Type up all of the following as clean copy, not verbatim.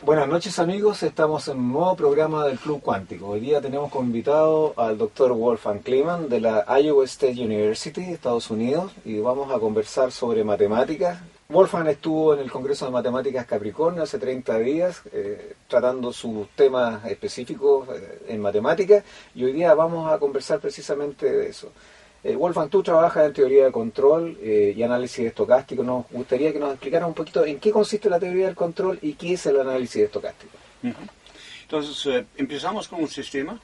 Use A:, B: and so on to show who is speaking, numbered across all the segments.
A: Buenas noches amigos, estamos en un nuevo programa del Club Cuántico. Hoy día tenemos como invitado al Dr. Wolfgang Kleemann de la Iowa State University, Estados Unidos, y vamos a conversar sobre matemáticas. Wolfgang estuvo en el Congreso de Matemáticas Capricornio hace 30 días, tratando sus temas específicos en matemáticas, y hoy día vamos a conversar precisamente de eso. Wolfgang, tú trabajas en teoría de control y análisis estocástico. Nos gustaría que nos explicaras un poquito en qué consiste la teoría del control y qué es el análisis estocástico.
B: Entonces, empezamos con un sistema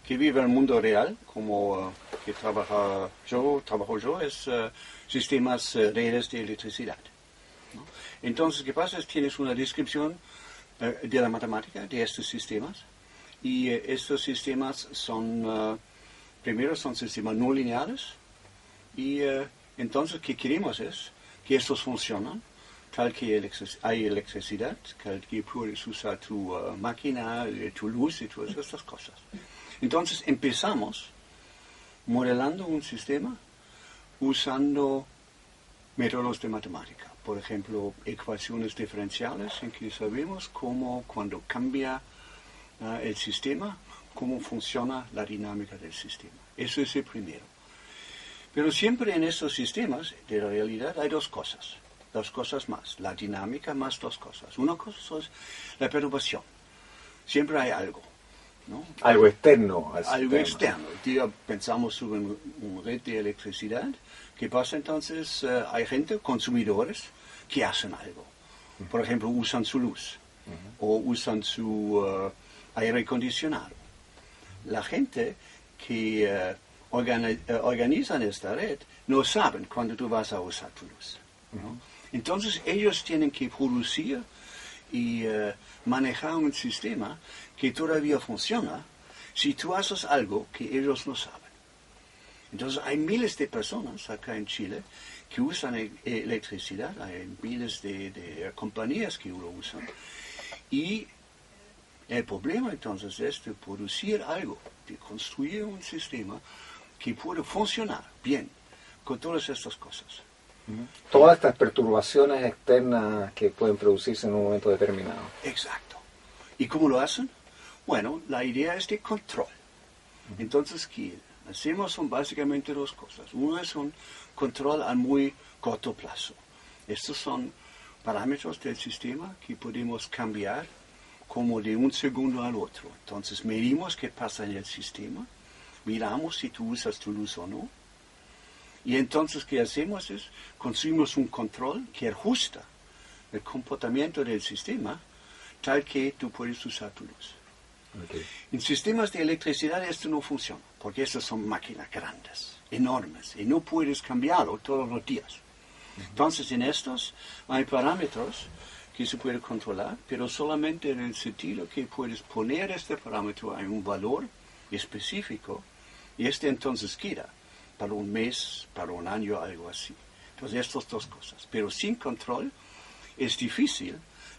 B: que vive en el mundo real, como que trabajo yo, es sistemas redes de electricidad, ¿no? Entonces, ¿qué pasa? Tienes una descripción de la matemática de estos sistemas, y estos sistemas son... primero son sistemas no lineales, y entonces ¿qué queremos es que estos funcionan, tal que hay electricidad, tal que puedes usar tu máquina, tu luz y todas estas cosas. Entonces empezamos modelando un sistema usando métodos de matemática. Por ejemplo, ecuaciones diferenciales, en que sabemos cómo cuando cambia el sistema, cómo funciona la dinámica del sistema. Eso es el primero. Pero siempre en estos sistemas de la realidad hay dos cosas más, la dinámica más dos cosas. Una cosa es la perturbación. Siempre hay algo, ¿no?
A: Algo externo al
B: algo
A: sistema.
B: Externo. Día pensamos sobre una red de electricidad. ¿Qué pasa entonces? Hay gente, consumidores, que hacen algo. Por ejemplo, usan su luz o usan su aire acondicionado. La gente que organizan esta red no saben cuándo tú vas a usar tu luz, ¿no? Entonces ellos tienen que producir y manejar un sistema que todavía funciona si tú haces algo que ellos no saben. Entonces hay miles de personas acá en Chile que usan electricidad, hay miles de compañías que lo usan, y el problema entonces es de producir algo, de construir un sistema que pueda funcionar bien con todas estas cosas.
A: Todas estas perturbaciones externas que pueden producirse en un momento determinado.
B: Exacto. ¿Y cómo lo hacen? Bueno, la idea es de control. Entonces, ¿qué hacemos? Son básicamente dos cosas. Una es un control a muy corto plazo. Estos son parámetros del sistema que podemos cambiar como de un segundo al otro. Entonces medimos qué pasa en el sistema, miramos si tú usas tu luz o no, y entonces ¿qué hacemos? Es construimos un control que ajusta el comportamiento del sistema tal que tú puedes usar tu luz.
A: Okay.
B: En sistemas de electricidad esto no funciona, porque estas son máquinas grandes, enormes, y no puedes cambiarlo todos los días. Entonces en estos hay parámetros que se puede controlar, pero solamente en el sentido que puedes poner este parámetro en un valor específico, y este entonces queda para un mes, para un año, algo así. Entonces estas dos cosas. Pero sin control es difícil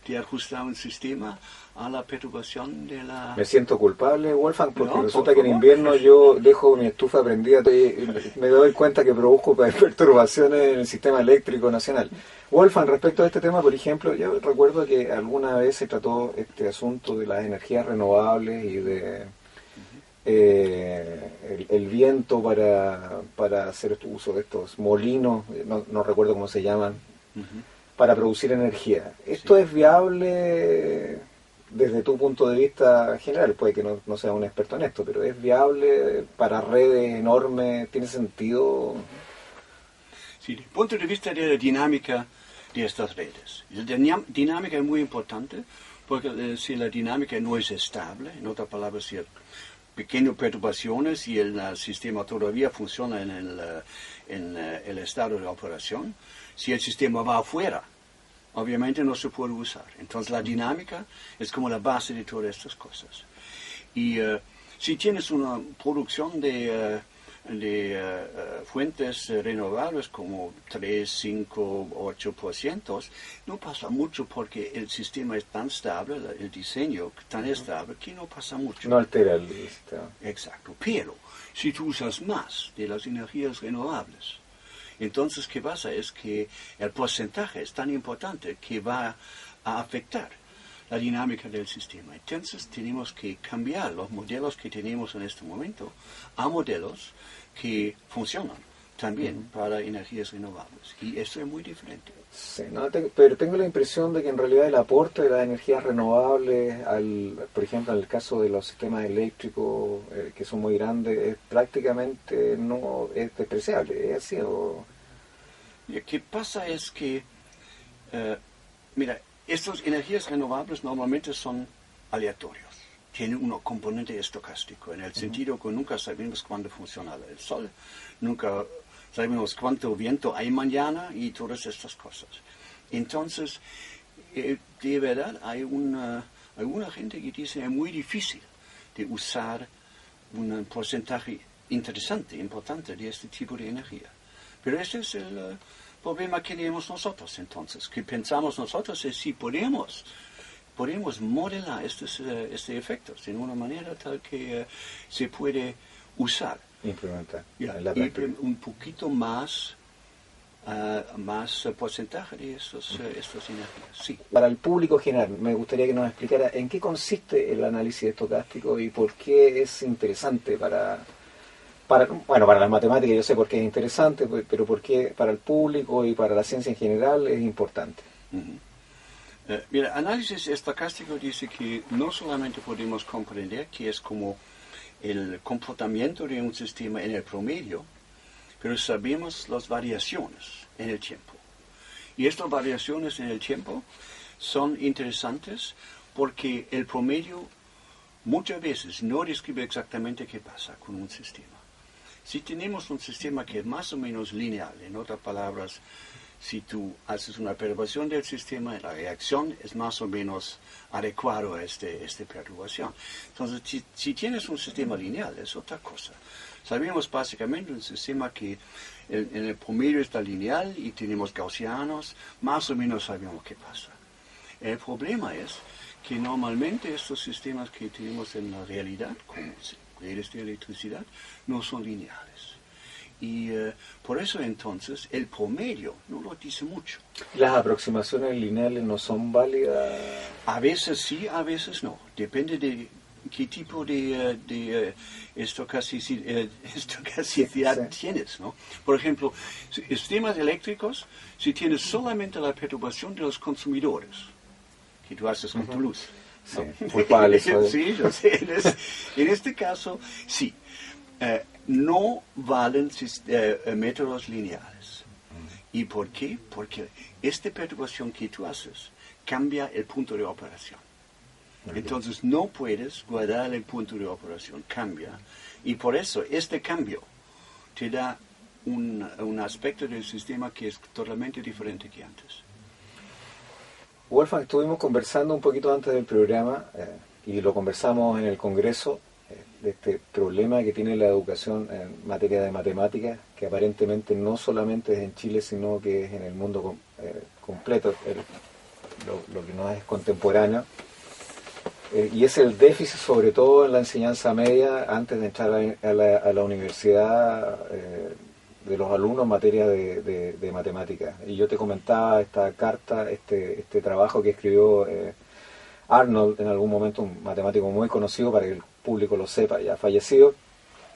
B: de ajustar un sistema a la perturbación de la...
A: Me siento culpable, Wolfgang, porque
B: No,
A: resulta
B: por
A: que en
B: favor.
A: invierno yo dejo mi estufa prendida y me doy cuenta que produzco perturbaciones en el sistema eléctrico nacional. Wolfgang, respecto a este tema, por ejemplo, yo recuerdo que alguna vez se trató este asunto de las energías renovables y de el viento para hacer uso de estos molinos, no recuerdo cómo se llaman, para producir energía. ¿Esto es viable desde tu punto de vista general? Puede que no seas un experto en esto, pero ¿es viable para redes enormes? ¿Tiene sentido?
B: Sí, desde el punto de vista de la dinámica de estas redes. La dinámica es muy importante, porque si la dinámica no es estable, en otras palabras, si hay pequeñas perturbaciones y el sistema todavía funciona en el estado de operación, si el sistema va afuera, obviamente no se puede usar. Entonces la dinámica es como la base de todas estas cosas. Y si tienes una producción de fuentes renovables como 3, 5, 8%, no pasa mucho porque el sistema es tan estable, el diseño tan estable que no pasa mucho.
A: No altera el sistema.
B: Exacto. Pero si tú usas más de las energías renovables, entonces ¿qué pasa? Es que el porcentaje es tan importante que va a afectar la dinámica del sistema. Entonces tenemos que cambiar los modelos que tenemos en este momento a modelos que funcionan también para energías renovables. Y eso es muy diferente.
A: Sí, pero tengo la impresión de que en realidad el aporte de las energías renovables, por ejemplo, en el caso de los sistemas eléctricos que son muy grandes, prácticamente no es despreciable. ¿Es así?
B: Lo que pasa es que, mira, estas energías renovables normalmente son aleatorios. Tienen un componente estocástico, en el sentido que nunca sabemos cuándo funciona el sol, nunca sabemos cuánto viento hay mañana y todas estas cosas. Entonces, de verdad, hay alguna gente que dice que es muy difícil de usar un porcentaje interesante, importante de este tipo de energía. Pero ese es el problema que tenemos nosotros entonces, que pensamos nosotros es si podemos modelar estos efectos de una manera tal que se puede usar.
A: Implementar.
B: Y un poquito más porcentaje de estas energías. Sí.
A: Para el público general, me gustaría que nos explicara en qué consiste el análisis estocástico y por qué es interesante para las matemáticas yo sé por qué es interesante, pero por qué para el público y para la ciencia en general es importante.
B: Mira, análisis estocástico dice que no solamente podemos comprender que es como el comportamiento de un sistema en el promedio, pero sabemos las variaciones en el tiempo. Y estas variaciones en el tiempo son interesantes porque el promedio muchas veces no describe exactamente qué pasa con un sistema. Si tenemos un sistema que es más o menos lineal, en otras palabras, si tú haces una perturbación del sistema, la reacción es más o menos adecuada a esta perturbación. Entonces, si tienes un sistema lineal, es otra cosa. Sabemos básicamente un sistema que en el promedio está lineal y tenemos gaussianos, más o menos sabemos qué pasa. El problema es que normalmente estos sistemas que tenemos en la realidad, como redes de electricidad, no son lineales. Y por eso entonces el promedio no lo dice mucho.
A: ¿Las aproximaciones lineales no son válidas?
B: A veces sí, a veces no. Depende de qué tipo de estocasticidad tienes, ¿no? Por ejemplo, sistemas eléctricos, si tienes solamente la perturbación de los consumidores, que tú haces con tu luz.
A: Sí, culpable.
B: Sí, yo sé. En este caso, sí. No valen métodos lineales. ¿Y por qué? Porque esta perturbación que tú haces cambia el punto de operación. Entonces no puedes guardar el punto de operación, cambia. Y por eso este cambio te da un aspecto del sistema que es totalmente diferente que antes.
A: Wolfgang, estuvimos conversando un poquito antes del programa y lo conversamos en el Congreso de este problema que tiene la educación en materia de matemáticas, que aparentemente no solamente es en Chile, sino que es en el mundo completo, lo que no es contemporáneo. Y es el déficit sobre todo en la enseñanza media antes de entrar a la universidad de los alumnos en materia de matemáticas. Y yo te comentaba esta carta, este trabajo que escribió Arnold en algún momento, un matemático muy conocido para que el público lo sepa, ya fallecido,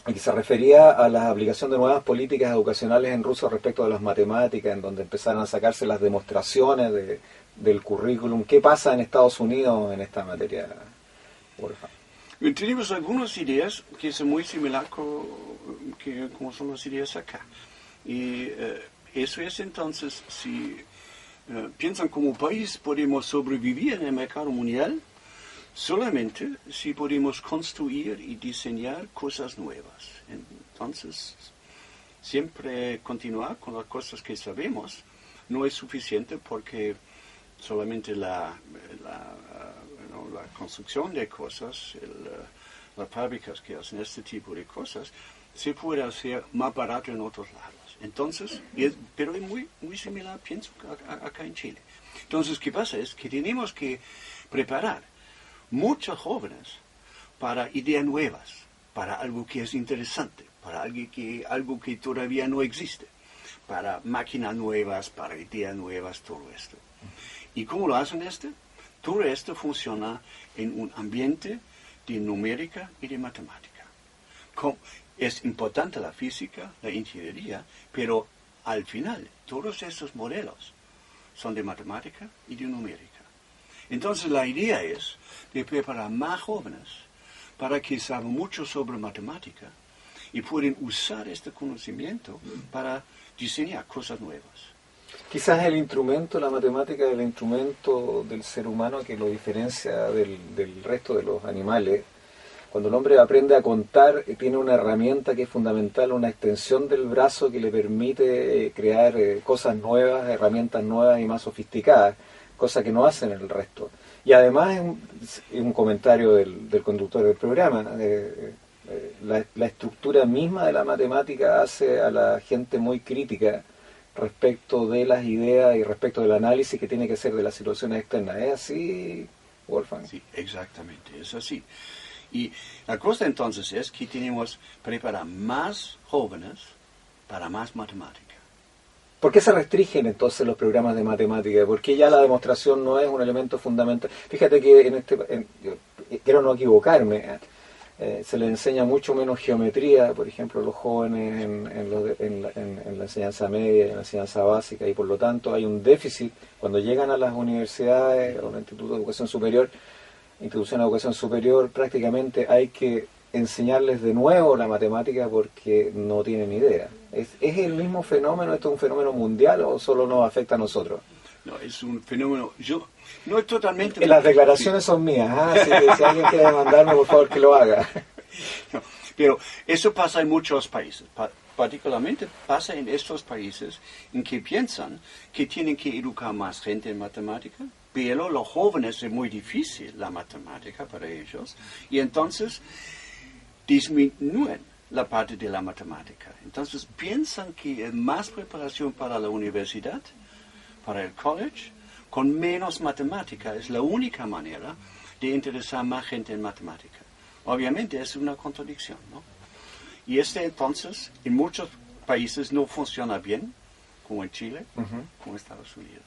A: y que se refería a la aplicación de nuevas políticas educacionales en ruso respecto de las matemáticas, en donde empezaron a sacarse las demostraciones del currículum. ¿Qué pasa en Estados Unidos en esta materia, Wolfgang?
B: Tenemos algunas ideas que son muy similares como son las ideas acá. Y eso es entonces, si piensan como país podemos sobrevivir en el mercado mundial solamente si podemos construir y diseñar cosas nuevas. Entonces, siempre continuar con las cosas que sabemos no es suficiente porque solamente la construcción de cosas, las fábricas que hacen este tipo de cosas, se puede hacer más barato en otros lados. Entonces, pero es muy, muy similar, pienso, acá en Chile. Entonces, ¿qué pasa? Es que tenemos que preparar muchos jóvenes para ideas nuevas, para algo que es interesante, para algo que todavía no existe, para máquinas nuevas, para ideas nuevas, todo esto. ¿Y cómo lo hacen esto? Todo esto funciona en un ambiente de numérica y de matemática. Es importante la física, la ingeniería, pero al final todos estos modelos son de matemática y de numérica. Entonces la idea es de preparar más jóvenes para que saben mucho sobre matemática y pueden usar este conocimiento para diseñar cosas nuevas.
A: Quizás el instrumento, la matemática, es el instrumento del ser humano que lo diferencia del resto de los animales. Cuando el hombre aprende a contar, tiene una herramienta que es fundamental, una extensión del brazo que le permite crear cosas nuevas, herramientas nuevas y más sofisticadas, cosa que no hacen el resto. Y además, es un comentario del conductor del programa, la estructura misma de la matemática hace a la gente muy crítica respecto de las ideas y respecto del análisis que tiene que hacer de las situaciones externas. ¿Es así, Wolfgang?
B: Sí, exactamente, es así. Y la cosa entonces es que tenemos que preparar más jóvenes para más matemática.
A: ¿Por qué se restringen entonces los programas de matemática? ¿Por qué ya la demostración no es un elemento fundamental? Fíjate que quiero no equivocarme, se le enseña mucho menos geometría, por ejemplo, a los jóvenes en la enseñanza media, en la enseñanza básica, y por lo tanto hay un déficit cuando llegan a las universidades o a los institutos de educación superior. Institución de educación superior, prácticamente hay que enseñarles de nuevo la matemática porque no tienen idea. ¿Es el mismo fenómeno? ¿Esto es un fenómeno mundial o solo nos afecta a nosotros?
B: No, es un fenómeno, no es totalmente...
A: Las declaraciones son mías, así que si alguien quiere demandarme, por favor que lo haga.
B: No, pero eso pasa en muchos países, particularmente pasa en estos países en que piensan que tienen que educar más gente en matemática, pero los jóvenes es muy difícil la matemática para ellos, y entonces disminuyen la parte de la matemática. Entonces piensan que es más preparación para la universidad, para el college, con menos matemática es la única manera de interesar más gente en matemática. Obviamente es una contradicción, ¿no? Y entonces en muchos países no funciona bien, como en Chile, como en Estados Unidos.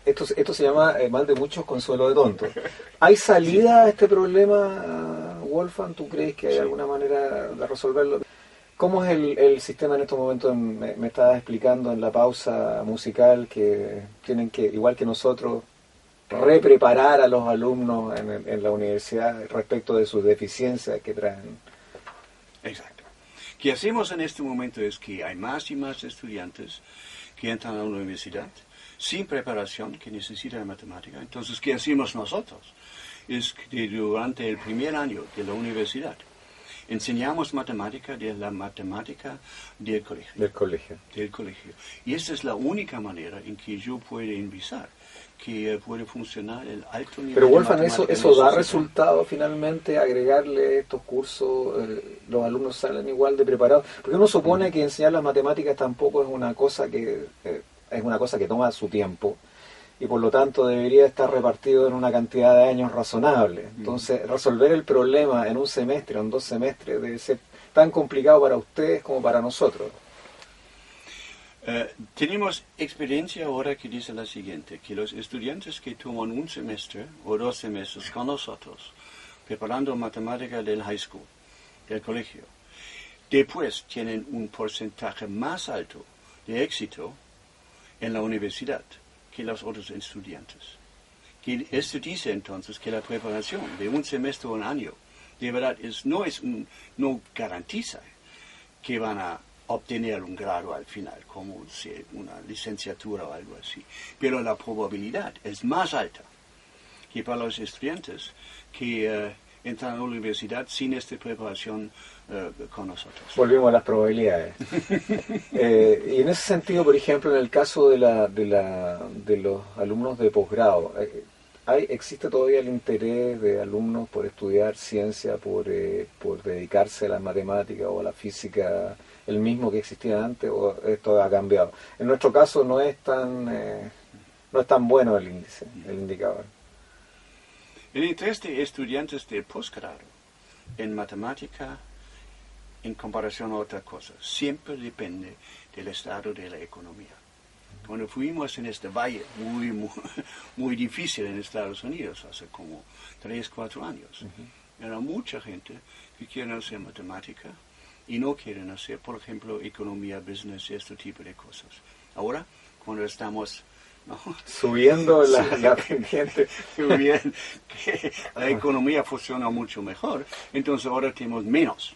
A: Esto se llama mal de muchos, consuelo de tontos. ¿Hay salida a este problema, Wolfgang? ¿Tú crees que hay alguna manera de resolverlo? ¿Cómo es el sistema en estos momentos? Me estabas explicando en la pausa musical que tienen que, igual que nosotros, repreparar a los alumnos en la universidad respecto de sus deficiencias que traen.
B: Exacto. Lo que hacemos en este momento es que hay más y más estudiantes que entran a la universidad sin preparación, que necesitan matemática. Entonces, ¿qué hacemos nosotros? Es que durante el primer año de la universidad enseñamos matemática de la matemática del colegio. Y esa es la única manera en que yo puedo empezar, que puede funcionar el alto nivel.
A: Pero Wolfgang, ¿eso da resultado finalmente, agregarle estos cursos, los alumnos salen igual de preparados? Porque uno supone que enseñar las matemáticas tampoco es una cosa que toma su tiempo, y por lo tanto debería estar repartido en una cantidad de años razonable. Entonces, resolver el problema en un semestre o en 2 semestres debe ser tan complicado para ustedes como para nosotros.
B: Tenemos experiencia ahora que dice la siguiente, que los estudiantes que toman un semestre o 2 semestres con nosotros, preparando matemática del high school, del colegio, después tienen un porcentaje más alto de éxito en la universidad que los otros estudiantes. Que esto dice entonces que la preparación de un semestre o un año, de verdad, no garantiza que van a obtener un grado al final, como una licenciatura o algo así. Pero la probabilidad es más alta que para los estudiantes que entran a la universidad sin esta preparación con nosotros.
A: Volvemos a las probabilidades. Y en ese sentido, por ejemplo, en el caso de los alumnos de posgrado, ¿existe todavía el interés de alumnos por estudiar ciencia, por dedicarse a las matemáticas o a la física, el mismo que existía antes, o esto ha cambiado? En nuestro caso no es tan bueno el índice, el indicador.
B: El interés de estudiantes de posgrado en matemática, en comparación a otras cosas, siempre depende del estado de la economía. Cuando fuimos en este valle muy difícil en Estados Unidos, hace como 3, 4 años, era mucha gente que quieren hacer matemática y no quieren hacer, por ejemplo, economía, business, este tipo de cosas. Ahora, cuando estamos
A: subiendo la pendiente,
B: que la economía funciona mucho mejor, entonces ahora tenemos menos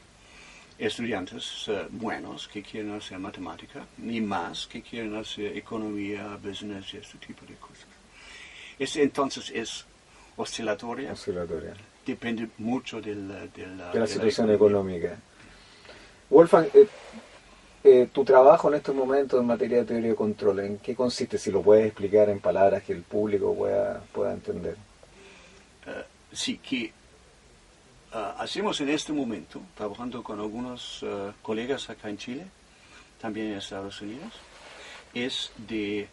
B: estudiantes buenos que quieren hacer matemática, ni más que quieren hacer economía, business y este tipo de cosas. Entonces es oscilatoria. Depende mucho de la
A: situación económica. Wolfgang, tu trabajo en estos momentos en materia de teoría de control, ¿en qué consiste? Si lo puedes explicar en palabras que el público pueda entender.
B: Sí, que hacemos en este momento, trabajando con algunos colegas acá en Chile, también en Estados Unidos, es de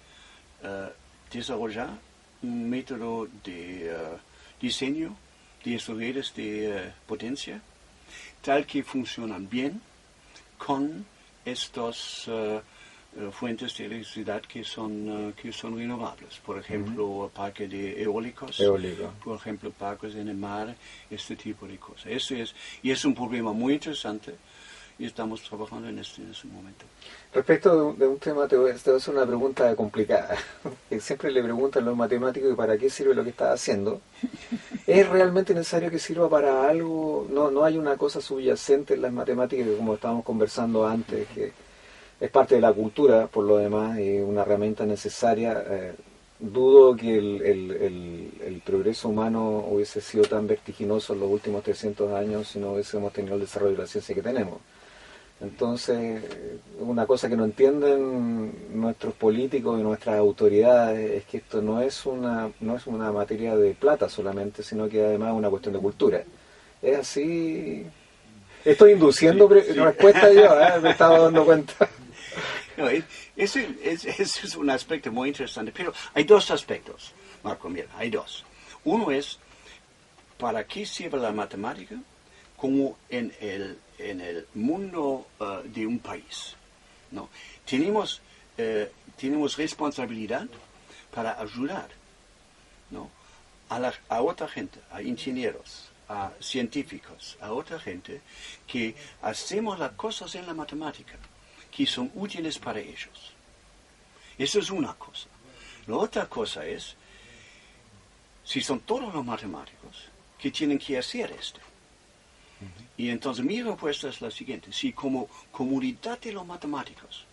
B: desarrollar un método de diseño de estos redes de potencia, tal que funcionan bien con estas fuentes de electricidad que son renovables. Por ejemplo, parques de eólicos, por ejemplo, parques en el mar, este tipo de cosas. Y es un problema muy interesante y estamos trabajando en ese momento.
A: Respecto de un tema, te voy a hacer una pregunta complicada. Siempre le preguntan a los matemáticos que para qué sirve lo que estás haciendo. ¿Es realmente necesario que sirva para algo? No hay una cosa subyacente en las matemáticas, que como estábamos conversando antes, que es parte de la cultura, por lo demás, y una herramienta necesaria. Dudo que el progreso humano hubiese sido tan vertiginoso en los últimos 300 años si no hubiésemos tenido el desarrollo de la ciencia que tenemos. Entonces, una cosa que no entienden nuestros políticos y nuestras autoridades es que esto no es una materia de plata solamente, sino que además es una cuestión de cultura. Es así. Estoy induciendo respuesta yo, me estaba dando cuenta.
B: No, ese es un aspecto muy interesante, pero hay dos aspectos, Marco, mira, hay dos. Uno es, ¿para qué sirve la matemática? Como en el mundo de un país, ¿no? Tenemos responsabilidad para ayudar, ¿no? a otra gente, a ingenieros, a científicos, a otra gente que hacemos las cosas en la matemática que son útiles para ellos. Eso es una cosa. La otra cosa es, si son todos los matemáticos que tienen que hacer esto. Y entonces mi respuesta es la siguiente: si como comunidad de los matemáticos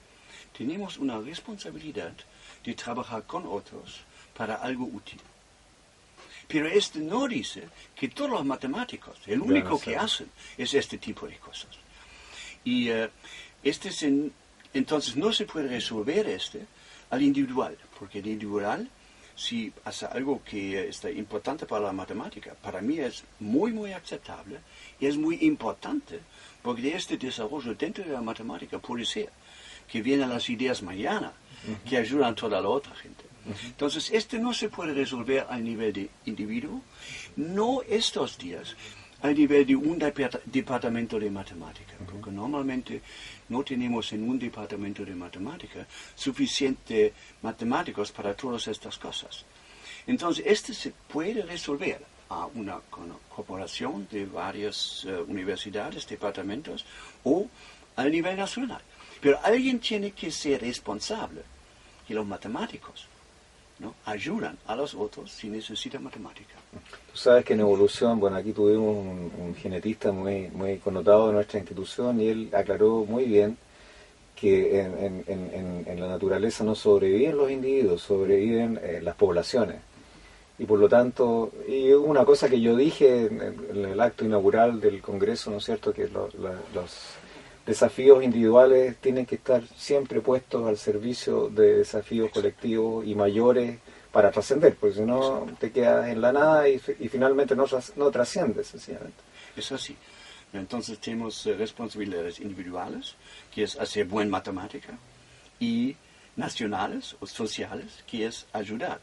B: tenemos una responsabilidad de trabajar con otros para algo útil. Pero esto no dice que todos los matemáticos, el único que hacen es este tipo de cosas. Y entonces no se puede resolver al individual, porque el individual, si hace algo que está importante para la matemática, para mí es muy, muy aceptable y es muy importante, porque de este desarrollo dentro de la matemática puede ser que vienen las ideas mañana que ayudan a toda la otra gente. Entonces, no se puede resolver al nivel de individuo, no estos días al nivel de un departamento de matemática, porque normalmente no tenemos en un departamento de matemática suficientes matemáticos para todas estas cosas. Entonces, se puede resolver a una corporación de varias universidades, departamentos, o a nivel nacional. Pero alguien tiene que ser responsable, y los matemáticos, ¿no?, ayudan a los otros si necesitan matemática.
A: Tú sabes que en evolución, bueno, aquí tuvimos un genetista muy, muy connotado de nuestra institución y él aclaró muy bien que en la naturaleza no sobreviven los individuos, sobreviven las poblaciones. Y por lo tanto, y una cosa que yo dije en el acto inaugural del Congreso, ¿no es cierto?, que los desafíos individuales tienen que estar siempre puestos al servicio de desafíos colectivos y mayores para trascender, porque si no te quedas en la nada y finalmente no trasciendes, sencillamente.
B: Es así. Entonces tenemos responsabilidades individuales, que es hacer buena matemática, y nacionales o sociales, que es ayudar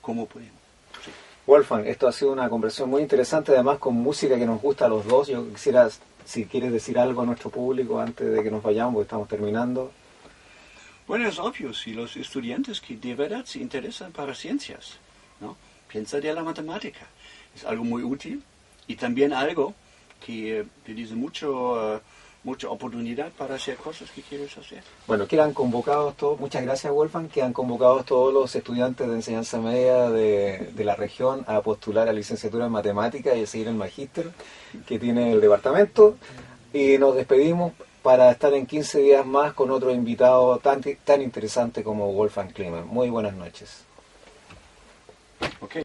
B: como podemos. Sí.
A: Wolfgang, esto ha sido una conversación muy interesante, además con música que nos gusta a los dos. Yo quisiera, si quieres decir algo a nuestro público antes de que nos vayamos, porque estamos terminando.
B: Bueno, es obvio, si los estudiantes que de verdad se interesan para ciencias, ¿no? Piensa de la matemática. Es algo muy útil y también algo que te dice mucha oportunidad para hacer cosas que quieres hacer.
A: Bueno, quedan convocados todos, muchas gracias Wolfgang, quedan convocados todos los estudiantes de enseñanza media de la región a postular a licenciatura en matemática y a seguir el magíster que tiene el departamento. Y nos despedimos para estar en 15 días más con otro invitado tan interesante como Wolfgang Kliman. Muy buenas noches.
B: Okay.